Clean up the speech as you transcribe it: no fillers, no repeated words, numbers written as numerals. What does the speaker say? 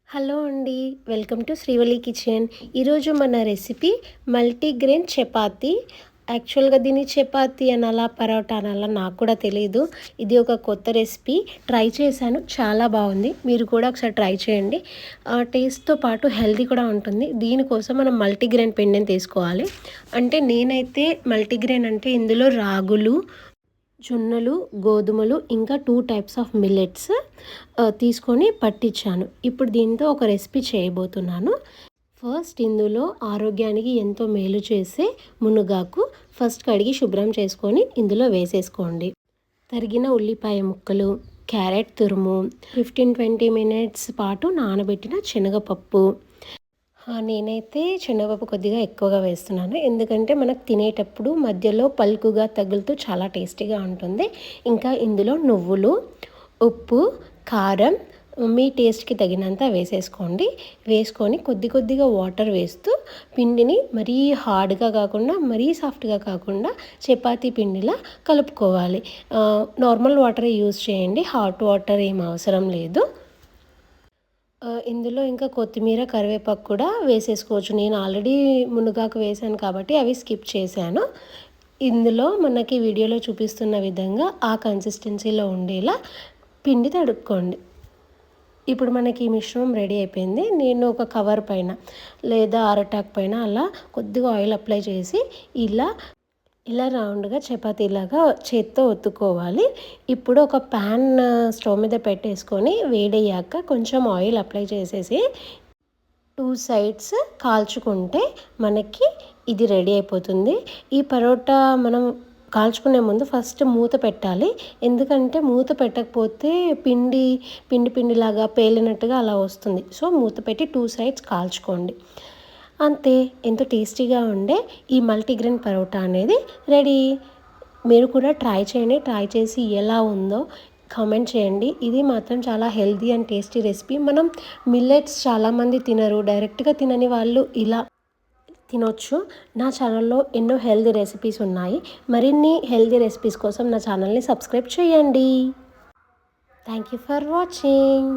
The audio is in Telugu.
హలో అండి. Welcome to Srivalli kitchen. ఈరోజు మన రెసిపీ మల్టీగ్రెయిన్ చపాతీ. యాక్చువల్గా దీన్ని చపాతీ అనాలా, పరోటా అనాలా నాకు కూడా తెలియదు. ఇది ఒక కొత్త రెసిపీ. ట్రై చేశాను, చాలా బాగుంది. మీరు కూడా ఒకసారి ట్రై చేయండి. టేస్ట్తో పాటు హెల్తీ కూడా ఉంటుంది. దీనికోసం మనం మల్టీగ్రెయిన్ పిండిని తీసుకోవాలి. అంటే నేనైతే మల్టీగ్రెయిన్ అంటే ఇందులో రాగులు, జొన్నలు, గోధుమలు ఇంకా 2 టైప్స్ ఆఫ్ మిల్లెట్స్ తీసుకొని పట్టించాను. ఇప్పుడు దీంతో ఒక రెసిపీ చేయబోతున్నాను. ఫస్ట్ ఇందులో ఆరోగ్యానికి ఎంతో మేలు చేసే మునగాకు ఫస్ట్ కడిగి శుభ్రం చేసుకొని ఇందులో వేసేసుకోండి. తరిగిన ఉల్లిపాయ ముక్కలు, క్యారెట్ తురుము, 15-20 మినిట్స్ పాటు నానబెట్టిన శనగపప్పు. నేనైతే శనగపప్పు కొద్దిగా ఎక్కువగా వేస్తున్నాను, ఎందుకంటే మనకు తినేటప్పుడు మధ్యలో పలుకుగా తగులుతూ చాలా టేస్టీగా ఉంటుంది. ఇంకా ఇందులో నువ్వులు, ఉప్పు, కారం మీ టేస్ట్కి తగినంత వేసేసుకోండి. వేసుకొని కొద్ది కొద్దిగా వాటర్ వేస్తూ పిండిని మరీ హార్డ్గా కాకుండా మరీ సాఫ్ట్గా కాకుండా చపాతీ పిండిలా కలుపుకోవాలి. నార్మల్ వాటరే యూజ్ చేయండి, హాట్ వాటర్ ఏం అవసరం లేదు. ఇందులో ఇంకా కొత్తిమీర, కరివేపాకు కూడా వేసేసుకోవచ్చు. నేను ఆల్రెడీ మునగాకు వేసాను కాబట్టి అవి స్కిప్ చేశాను. ఇందులో మనకి వీడియోలో చూపిస్తున్న విధంగా ఆ కన్సిస్టెన్సీలో ఉండేలా పిండి తడుపుకోండి. ఇప్పుడు మనకి ఈ మిశ్రమం రెడీ అయిపోయింది. నేను ఒక కవర్ పైన లేదా అరటాక్ పైన అలా కొద్దిగా ఆయిల్ అప్లై చేసి ఇలా రౌండ్గా చపాతీలాగా చేత్తో ఒత్తుకోవాలి. ఇప్పుడు ఒక ప్యాన్ స్టవ్ మీద పెట్టేసుకొని వేడయ్యాక కొంచెం ఆయిల్ అప్లై చేసేసి 2 సైడ్స్ కాల్చుకుంటే మనకి ఇది రెడీ అయిపోతుంది. ఈ పరోటా మనం కాల్చుకునే ముందు ఫస్ట్ మూత పెట్టాలి. ఎందుకంటే మూత పెట్టకపోతే పిండిలాగా పేలినట్టుగా అలా వస్తుంది. సో మూత పెట్టి 2 సైడ్స్ కాల్చుకోండి. అంతే, ఎంతో టేస్టీగా ఉండే ఈ మల్టీగ్రెయిన్ పరోటా అనేది రెడీ. మీరు కూడా ట్రై చేయండి. ట్రై చేసి ఎలా ఉందో కామెంట్ చేయండి. ఇది మాత్రం చాలా హెల్తీ అండ్ టేస్టీ రెసిపీ. మనం మిల్లెట్స్ చాలామంది తినరు, డైరెక్ట్గా తినని వాళ్ళు ఇలా తినొచ్చు. నా ఛానల్లో ఎన్నో హెల్తీ రెసిపీస్ ఉన్నాయి. మరిన్ని హెల్తీ రెసిపీస్ కోసం నా ఛానల్ని సబ్స్క్రైబ్ చేయండి. Thank you for watching.